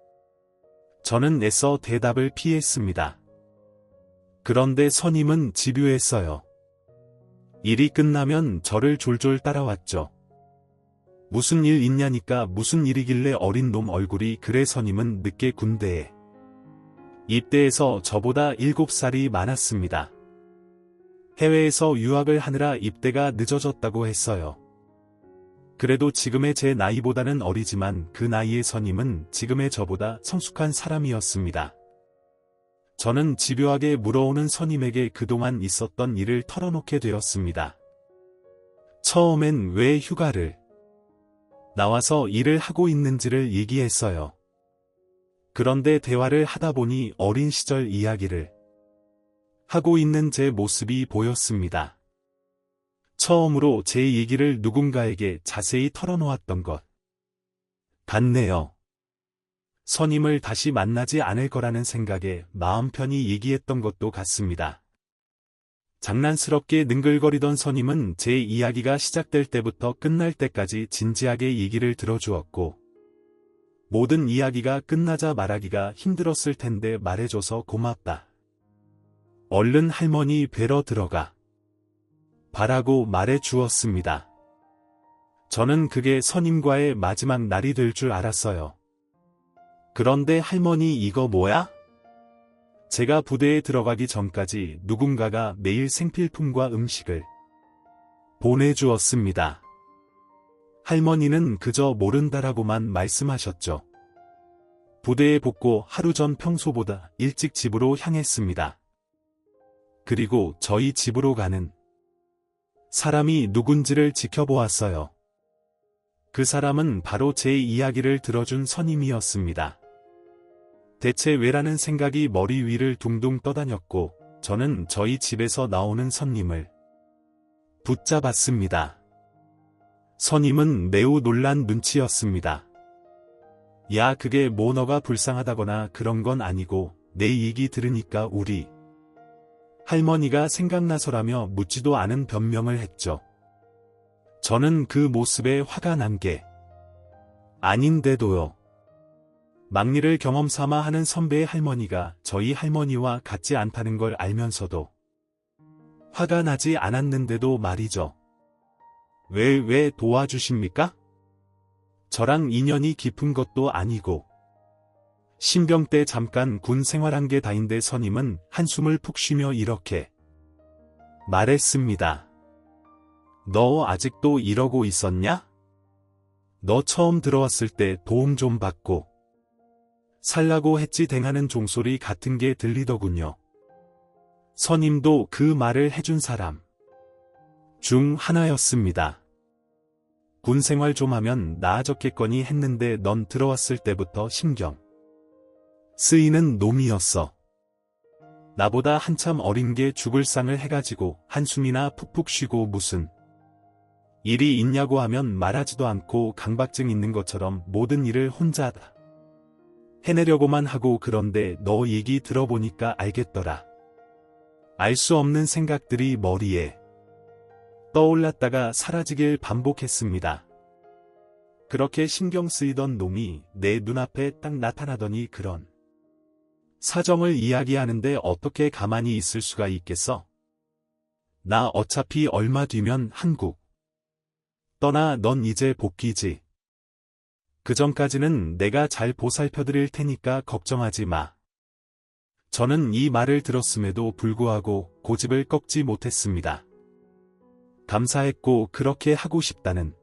저는 애써 대답을 피했습니다. 그런데 선임은 집요했어요. 일이 끝나면 저를 졸졸 따라왔죠. 무슨 일 있냐니까. 무슨 일이길래. 어린 놈 얼굴이. 그래, 선임은 늦게 군대에 입대해서 저보다 7살이 많았습니다. 해외에서 유학을 하느라 입대가 늦어졌다고 했어요. 그래도 지금의 제 나이보다는 어리지만 그 나이의 선임은 지금의 저보다 성숙한 사람이었습니다. 저는 집요하게 물어오는 선임에게 그동안 있었던 일을 털어놓게 되었습니다. 처음엔 왜 휴가를 나와서 일을 하고 있는지를 얘기했어요. 그런데 대화를 하다 보니 어린 시절 이야기를 하고 있는 제 모습이 보였습니다. 처음으로 제 얘기를 누군가에게 자세히 털어놓았던 것 같네요. 선임을 다시 만나지 않을 거라는 생각에 마음 편히 얘기했던 것도 같습니다. 장난스럽게 능글거리던 선임은 제 이야기가 시작될 때부터 끝날 때까지 진지하게 얘기를 들어주었고, 모든 이야기가 끝나자 말하기가 힘들었을 텐데 말해줘서 고맙다. 얼른 할머니 뵈러 들어가 바라고 말해 주었습니다. 저는 그게 선임과의 마지막 날이 될 줄 알았어요. 그런데 할머니, 이거 뭐야? 제가 부대에 들어가기 전까지 누군가가 매일 생필품과 음식을 보내주었습니다. 할머니는 그저 모른다라고만 말씀하셨죠. 부대에 복고 하루 전 평소보다 일찍 집으로 향했습니다. 그리고 저희 집으로 가는 사람이 누군지를 지켜보았어요. 그 사람은 바로 제 이야기를 들어준 선임이었습니다. 대체 왜라는 생각이 머리 위를 둥둥 떠다녔고, 저는 저희 집에서 나오는 선임을 붙잡았습니다. 선임은 매우 놀란 눈치였습니다. 야, 그게 뭐 너가 불쌍하다거나 그런 건 아니고 내 얘기 들으니까 우리 할머니가 생각나서라며 묻지도 않은 변명을 했죠. 저는 그 모습에 화가 난 게 아닌데도요. 막일을 경험 삼아 하는 선배의 할머니가 저희 할머니와 같지 않다는 걸 알면서도 화가 나지 않았는데도 말이죠. 왜 도와주십니까? 저랑 인연이 깊은 것도 아니고 신병 때 잠깐 군 생활한 게 다인데. 선임은 한숨을 푹 쉬며 이렇게 말했습니다. 너 아직도 이러고 있었냐? 너 처음 들어왔을 때 도움 좀 받고 살라고 했지 댕하는 종소리 같은 게 들리더군요. 선임도 그 말을 해준 사람 중 하나였습니다. 군 생활 좀 하면 나아졌겠거니 했는데 넌 들어왔을 때부터 신경 쓰이는 놈이었어. 나보다 한참 어린 게 죽을 상을 해가지고 한숨이나 푹푹 쉬고 무슨 일이 있냐고 하면 말하지도 않고 강박증 있는 것처럼 모든 일을 혼자 해내려고만 하고 그런데 너 얘기 들어보니까 알겠더라. 알 수 없는 생각들이 머리에 떠올랐다가 사라지길 반복했습니다. 그렇게 신경 쓰이던 놈이 내 눈앞에 딱 나타나더니 그런 사정을 이야기하는데 어떻게 가만히 있을 수가 있겠어? 나 어차피 얼마 뒤면 한국 떠나 넌 이제 복귀지. 그 전까지는 내가 잘 보살펴드릴 테니까 걱정하지 마. 저는 이 말을 들었음에도 불구하고 고집을 꺾지 못했습니다. 감사했고 그렇게 하고 싶다는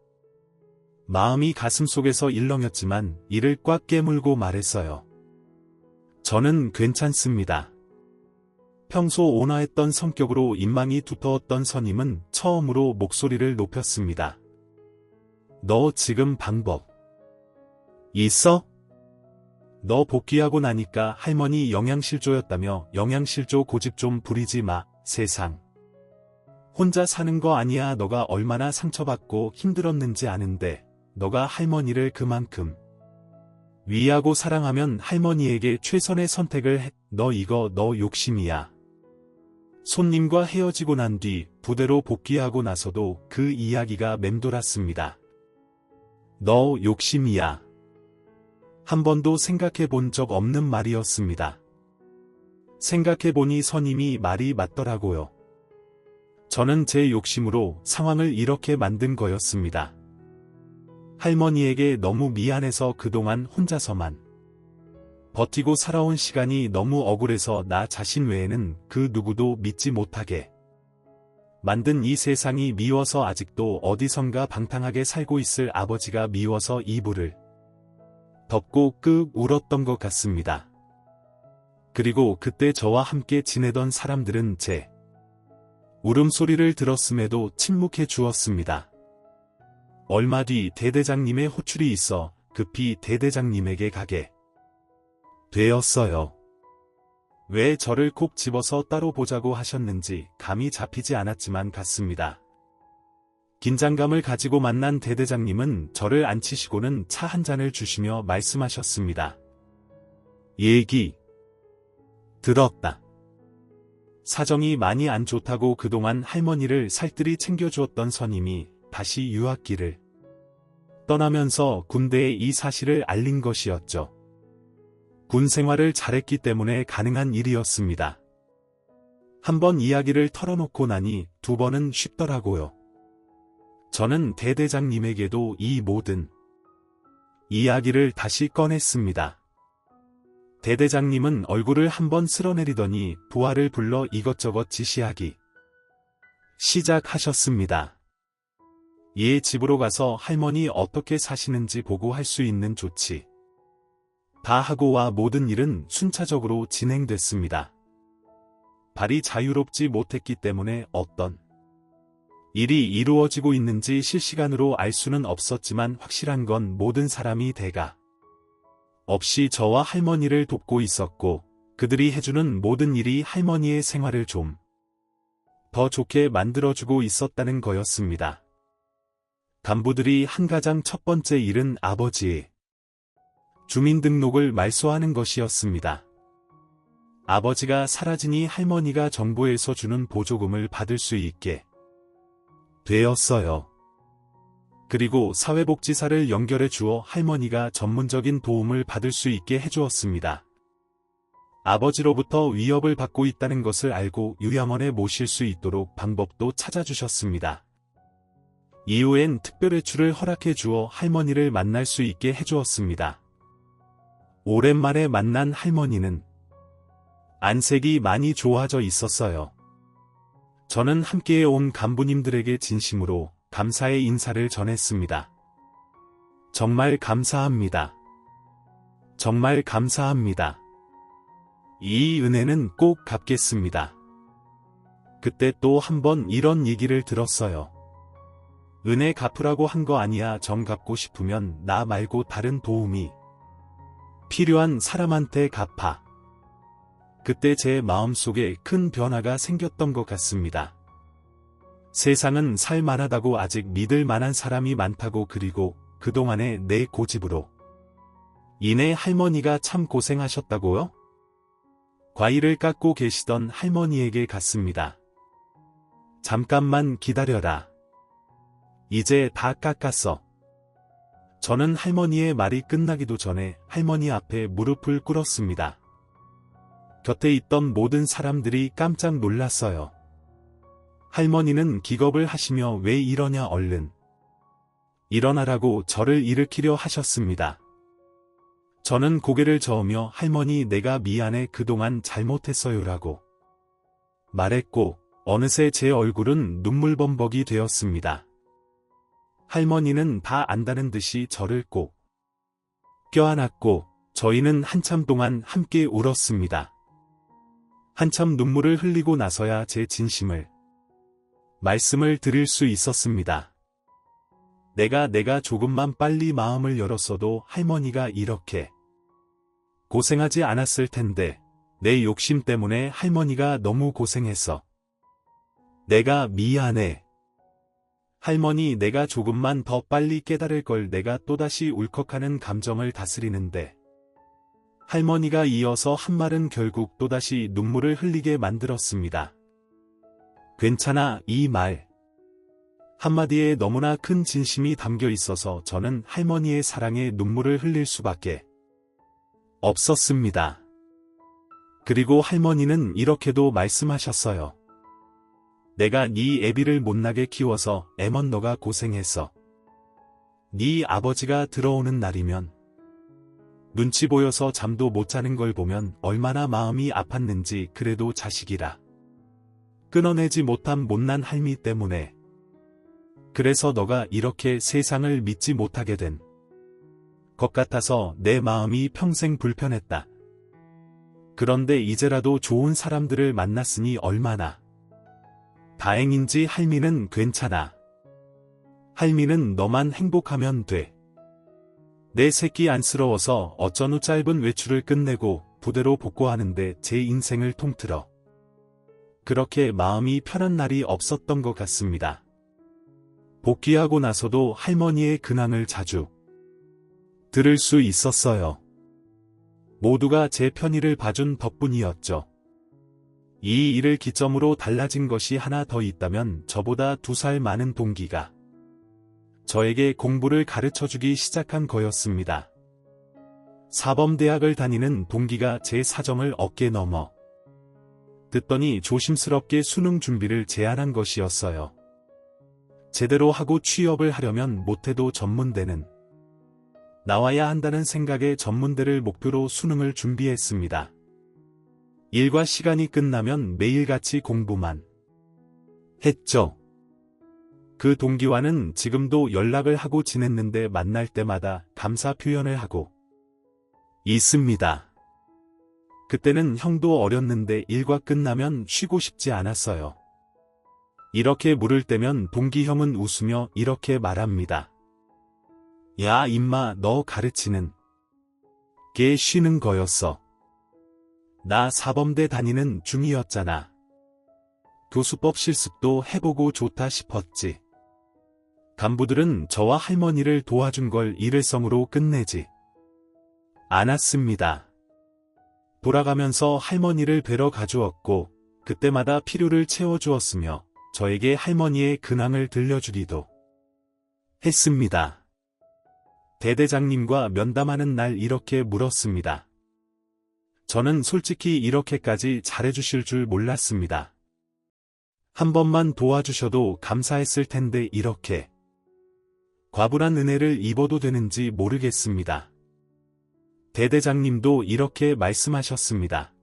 마음이 가슴속에서 일렁였지만 이를 꽉 깨물고 말했어요. 저는 괜찮습니다. 평소 온화했던 성격으로 인망이 두터웠던 선임은 처음으로 목소리를 높였습니다. 너 지금 방법 있어? 너 복귀하고 나니까 할머니 영양실조였다며 영양실조 고집 좀 부리지 마. 세상 혼자 사는 거 아니야. 너가 얼마나 상처받고 힘들었는지 아는데 너가 할머니를 그만큼 위하고 사랑하면 할머니에게 최선의 선택을 해. 너 이거 너 욕심이야. 손님과 헤어지고 난 뒤 부대로 복귀하고 나서도 그 이야기가 맴돌았습니다. 너 욕심이야. 한 번도 생각해 본 적 없는 말이었습니다. 생각해 보니 선임이 말이 맞더라고요. 저는 제 욕심으로 상황을 이렇게 만든 거였습니다. 할머니에게 너무 미안해서 그동안 혼자서만 버티고 살아온 시간이 너무 억울해서 나 자신 외에는 그 누구도 믿지 못하게 만든 이 세상이 미워서 아직도 어디선가 방탕하게 살고 있을 아버지가 미워서 이불을 덮고 끄 울었던 것 같습니다. 그리고 그때 저와 함께 지내던 사람들은 제 울음소리를 들었음에도 침묵해 주었습니다. 얼마 뒤 대대장님의 호출이 있어 급히 대대장님에게 가게 되었어요. 왜 저를 콕 집어서 따로 보자고 하셨는지 감이 잡히지 않았지만 갔습니다. 긴장감을 가지고 만난 대대장님은 저를 앉히시고는 차 한 잔을 주시며 말씀하셨습니다. 얘기 들었다. 사정이 많이 안 좋다고 그동안 할머니를 살뜰히 챙겨주었던 선임이 다시 유학길을 떠나면서 군대에 이 사실을 알린 것이었죠. 군 생활을 잘했기 때문에 가능한 일이었습니다. 한 번 이야기를 털어놓고 나니 두 번은 쉽더라고요. 저는 대대장님에게도 이 모든 이야기를 다시 꺼냈습니다. 대대장님은 얼굴을 한번 쓸어내리더니 부하를 불러 이것저것 지시하기 시작하셨습니다. 얘 집으로 가서 할머니 어떻게 사시는지 보고 할 수 있는 조치 다 하고 와. 모든 일은 순차적으로 진행됐습니다. 발이 자유롭지 못했기 때문에 어떤 일이 이루어지고 있는지 실시간으로 알 수는 없었지만 확실한 건 모든 사람이 대가 없이 저와 할머니를 돕고 있었고 그들이 해주는 모든 일이 할머니의 생활을 좀 더 좋게 만들어주고 있었다는 거였습니다. 간부들이 한 가장 첫 번째 일은 아버지의 주민등록을 말소하는 것이었습니다. 아버지가 사라지니 할머니가 정부에서 주는 보조금을 받을 수 있게 되었어요. 그리고 사회복지사를 연결해 주어 할머니가 전문적인 도움을 받을 수 있게 해주었습니다. 아버지로부터 위협을 받고 있다는 것을 알고 요양원에 모실 수 있도록 방법도 찾아주셨습니다. 이후엔 특별외출을 허락해 주어 할머니를 만날 수 있게 해주었습니다. 오랜만에 만난 할머니는 안색이 많이 좋아져 있었어요. 저는 함께해 온 간부님들에게 진심으로 감사의 인사를 전했습니다. 정말 감사합니다. 정말 감사합니다. 이 은혜는 꼭 갚겠습니다. 그때 또 한 번 이런 얘기를 들었어요. 은혜 갚으라고 한 거 아니야. 정 갚고 싶으면 나 말고 다른 도움이 필요한 사람한테 갚아. 그때 제 마음속에 큰 변화가 생겼던 것 같습니다. 세상은 살만하다고 아직 믿을 만한 사람이 많다고 그리고 그동안의 내 고집으로 인해 할머니가 참 고생하셨다고요? 과일을 깎고 계시던 할머니에게 갔습니다. 잠깐만 기다려라. 이제 다 깎았어. 저는 할머니의 말이 끝나기도 전에 할머니 앞에 무릎을 꿇었습니다. 곁에 있던 모든 사람들이 깜짝 놀랐어요. 할머니는 기겁을 하시며 왜 이러냐 얼른 일어나라고 저를 일으키려 하셨습니다. 저는 고개를 저으며 할머니 내가 미안해 그동안 잘못했어요라고 말했고 어느새 제 얼굴은 눈물범벅이 되었습니다. 할머니는 다 안다는 듯이 저를 꼭 껴안았고 저희는 한참 동안 함께 울었습니다. 한참 눈물을 흘리고 나서야 제 진심을 말씀을 드릴 수 있었습니다. 내가 조금만 빨리 마음을 열었어도 할머니가 이렇게 고생하지 않았을 텐데 내 욕심 때문에 할머니가 너무 고생했어. 내가 미안해. 할머니 내가 조금만 더 빨리 깨달을 걸 내가 또다시 울컥하는 감정을 다스리는데 할머니가 이어서 한 말은 결국 또다시 눈물을 흘리게 만들었습니다. 괜찮아 이 말 한마디에 너무나 큰 진심이 담겨 있어서 저는 할머니의 사랑에 눈물을 흘릴 수밖에 없었습니다. 그리고 할머니는 이렇게도 말씀하셨어요. 내가 네 애비를 못나게 키워서 애먼 너가 고생했어. 네 아버지가 들어오는 날이면 눈치 보여서 잠도 못 자는 걸 보면 얼마나 마음이 아팠는지 그래도 자식이라 끊어내지 못한 못난 할미 때문에 그래서 너가 이렇게 세상을 믿지 못하게 된 것 같아서 내 마음이 평생 불편했다. 그런데 이제라도 좋은 사람들을 만났으니 얼마나 다행인지 할미는 괜찮아. 할미는 너만 행복하면 돼. 내 새끼 안쓰러워서 어쩐 후 짧은 외출을 끝내고 부대로 복구하는데 제 인생을 통틀어 그렇게 마음이 편한 날이 없었던 것 같습니다. 복귀하고 나서도 할머니의 근황을 자주 들을 수 있었어요. 모두가 제 편의를 봐준 덕분이었죠. 이 일을 기점으로 달라진 것이 하나 더 있다면 저보다 2살 많은 동기가 저에게 공부를 가르쳐주기 시작한 거였습니다. 사범대학을 다니는 동기가 제 사정을 어깨 넘어 듣더니 조심스럽게 수능 준비를 제안한 것이었어요. 제대로 하고 취업을 하려면 못해도 전문대는 나와야 한다는 생각에 전문대를 목표로 수능을 준비했습니다. 일과 시간이 끝나면 매일같이 공부만 했죠. 그 동기와는 지금도 연락을 하고 지냈는데 만날 때마다 감사 표현을 하고 있습니다. 그때는 형도 어렸는데 일과 끝나면 쉬고 싶지 않았어요. 이렇게 물을 때면 동기 형은 웃으며 이렇게 말합니다. 야 임마 너 가르치는 게 쉬는 거였어. 나 사범대 다니는 중이었잖아. 교수법 실습도 해보고 좋다 싶었지. 간부들은 저와 할머니를 도와준 걸 일회성으로 끝내지 않았습니다. 돌아가면서 할머니를 뵈러 가주었고 그때마다 필요를 채워주었으며 저에게 할머니의 근황을 들려주기도 했습니다. 대대장님과 면담하는 날 이렇게 물었습니다. 저는 솔직히 이렇게까지 잘해주실 줄 몰랐습니다. 한 번만 도와주셔도 감사했을 텐데 이렇게 과분한 은혜를 입어도 되는지 모르겠습니다. 대대장님도 이렇게 말씀하셨습니다.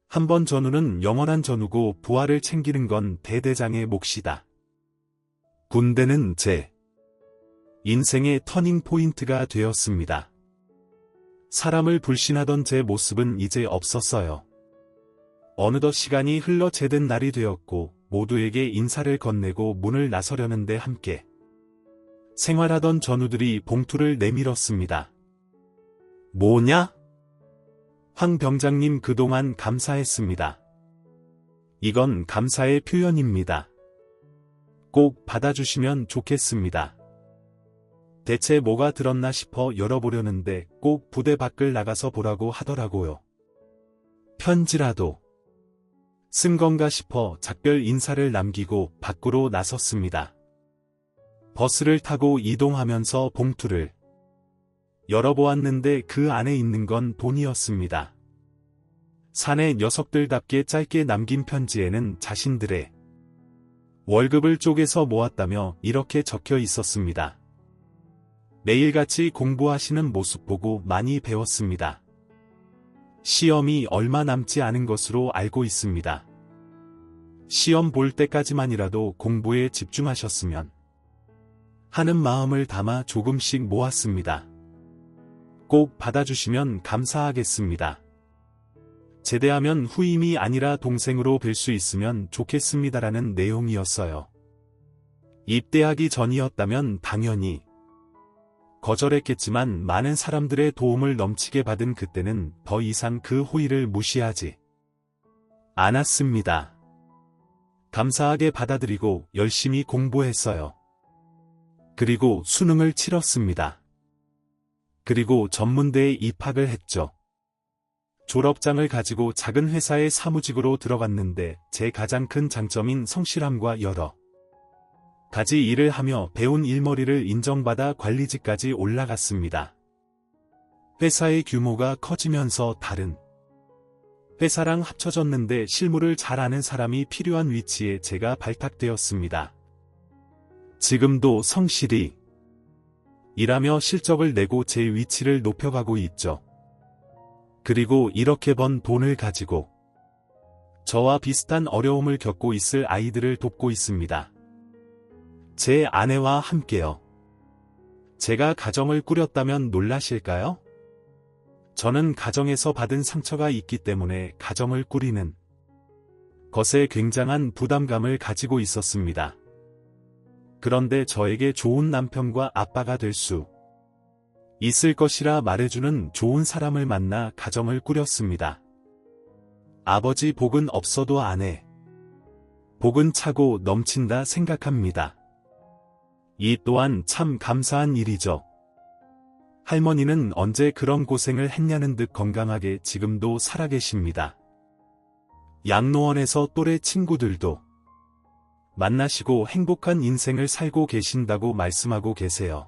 한 번 전우는 영원한 전우고 부하를 챙기는 건 대대장의 몫이다. 군대는 제 인생의 터닝 포인트가 되었습니다. 사람을 불신하던 제 모습은 이제 없었어요. 어느덧 시간이 흘러 제된 날이 되었고 모두에게 인사를 건네고 문을 나서려는데 함께 생활하던 전우들이 봉투를 내밀었습니다. 뭐냐? 황 병장님 그동안 감사했습니다. 이건 감사의 표현입니다. 꼭 받아주시면 좋겠습니다. 대체 뭐가 들었나 싶어 열어보려는데 꼭 부대 밖을 나가서 보라고 하더라고요. 편지라도 쓴 건가 싶어 작별 인사를 남기고 밖으로 나섰습니다. 버스를 타고 이동하면서 봉투를 열어보았는데 그 안에 있는 건 돈이었습니다. 사내 녀석들답게 짧게 남긴 편지에는 자신들의 월급을 쪼개서 모았다며 이렇게 적혀 있었습니다. 매일같이 공부하시는 모습 보고 많이 배웠습니다. 시험이 얼마 남지 않은 것으로 알고 있습니다. 시험 볼 때까지만이라도 공부에 집중하셨으면 하는 마음을 담아 조금씩 모았습니다. 꼭 받아주시면 감사하겠습니다. 제대하면 후임이 아니라 동생으로 뵐 수 있으면 좋겠습니다라는 내용이었어요. 입대하기 전이었다면 당연히 거절했겠지만 많은 사람들의 도움을 넘치게 받은 그때는 더 이상 그 호의를 무시하지 않았습니다. 감사하게 받아들이고 열심히 공부했어요. 그리고 수능을 치렀습니다. 그리고 전문대에 입학을 했죠. 졸업장을 가지고 작은 회사의 사무직으로 들어갔는데 제 가장 큰 장점인 성실함과 여러 가지 일을 하며 배운 일머리를 인정받아 관리직까지 올라갔습니다. 회사의 규모가 커지면서 다른 회사랑 합쳐졌는데 실무를 잘 아는 사람이 필요한 위치에 제가 발탁되었습니다. 지금도 성실히 일하며 실적을 내고 제 위치를 높여가고 있죠. 그리고 이렇게 번 돈을 가지고 저와 비슷한 어려움을 겪고 있을 아이들을 돕고 있습니다. 제 아내와 함께요. 제가 가정을 꾸렸다면 놀라실까요? 저는 가정에서 받은 상처가 있기 때문에 가정을 꾸리는 것에 굉장한 부담감을 가지고 있었습니다. 그런데 저에게 좋은 남편과 아빠가 될 수 있을 것이라 말해주는 좋은 사람을 만나 가정을 꾸렸습니다. 아버지 복은 없어도 아내 복은 차고 넘친다 생각합니다. 이 또한 참 감사한 일이죠. 할머니는 언제 그런 고생을 했냐는 듯 건강하게 지금도 살아계십니다. 양로원에서 또래 친구들도 만나시고 행복한 인생을 살고 계신다고 말씀하고 계세요.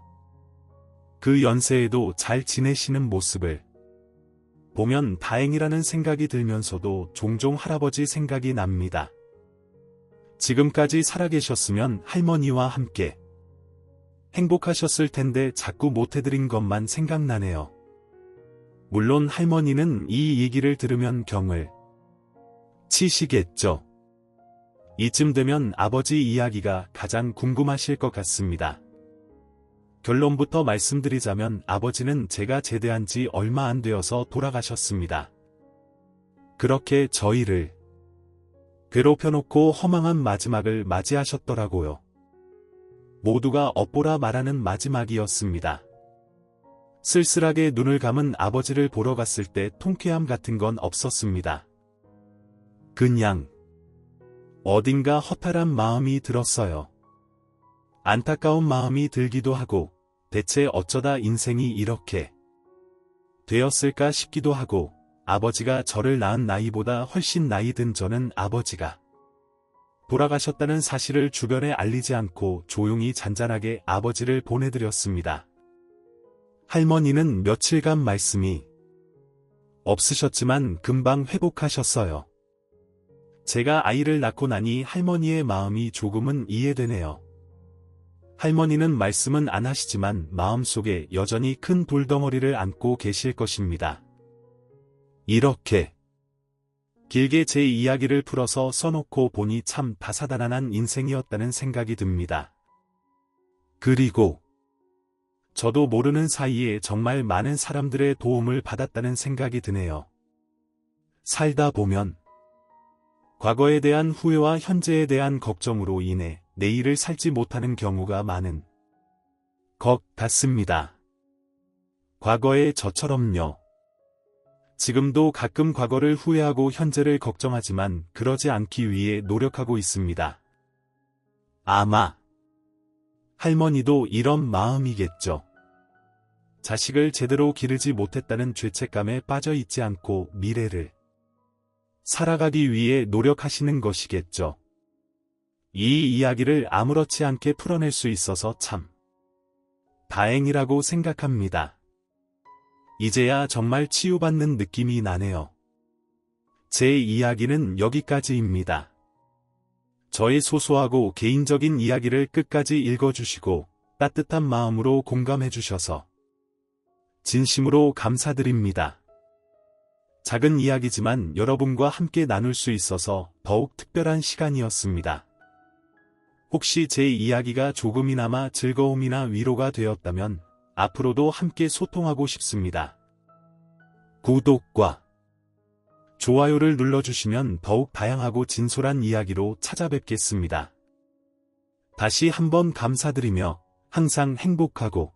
그 연세에도 잘 지내시는 모습을 보면 다행이라는 생각이 들면서도 종종 할아버지 생각이 납니다. 지금까지 살아계셨으면 할머니와 함께 행복하셨을 텐데 자꾸 못해드린 것만 생각나네요. 물론 할머니는 이 얘기를 들으면 경을 치시겠죠. 이쯤 되면 아버지 이야기가 가장 궁금하실 것 같습니다. 결론부터 말씀드리자면 아버지는 제가 제대한 지 얼마 안 되어서 돌아가셨습니다. 그렇게 저희를 괴롭혀놓고 허망한 마지막을 맞이하셨더라고요. 모두가 엇보라 말하는 마지막이었습니다. 쓸쓸하게 눈을 감은 아버지를 보러 갔을 때 통쾌함 같은 건 없었습니다. 그냥 어딘가 허탈한 마음이 들었어요. 안타까운 마음이 들기도 하고 대체 어쩌다 인생이 이렇게 되었을까 싶기도 하고 아버지가 저를 낳은 나이보다 훨씬 나이 든 저는 아버지가 돌아가셨다는 사실을 주변에 알리지 않고 조용히 잔잔하게 아버지를 보내드렸습니다. 할머니는 며칠간 말씀이 없으셨지만 금방 회복하셨어요. 제가 아이를 낳고 나니 할머니의 마음이 조금은 이해되네요. 할머니는 말씀은 안 하시지만 마음속에 여전히 큰 돌덩어리를 안고 계실 것입니다. 이렇게 길게 제 이야기를 풀어서 써놓고 보니 참 다사다난한 인생이었다는 생각이 듭니다. 그리고 저도 모르는 사이에 정말 많은 사람들의 도움을 받았다는 생각이 드네요. 살다 보면 과거에 대한 후회와 현재에 대한 걱정으로 인해 내일을 살지 못하는 경우가 많은 것 같습니다. 과거의 저처럼요. 지금도 가끔 과거를 후회하고 현재를 걱정하지만 그러지 않기 위해 노력하고 있습니다. 아마 할머니도 이런 마음이겠죠. 자식을 제대로 기르지 못했다는 죄책감에 빠져 있지 않고 미래를 살아가기 위해 노력하시는 것이겠죠. 이 이야기를 아무렇지 않게 풀어낼 수 있어서 참 다행이라고 생각합니다. 이제야 정말 치유받는 느낌이 나네요. 제 이야기는 여기까지입니다. 저의 소소하고 개인적인 이야기를 끝까지 읽어주시고 따뜻한 마음으로 공감해주셔서 진심으로 감사드립니다. 작은 이야기지만 여러분과 함께 나눌 수 있어서 더욱 특별한 시간이었습니다. 혹시 제 이야기가 조금이나마 즐거움이나 위로가 되었다면 앞으로도 함께 소통하고 싶습니다. 구독과 좋아요를 눌러주시면 더욱 다양하고 진솔한 이야기로 찾아뵙겠습니다. 다시 한번 감사드리며 항상 행복하고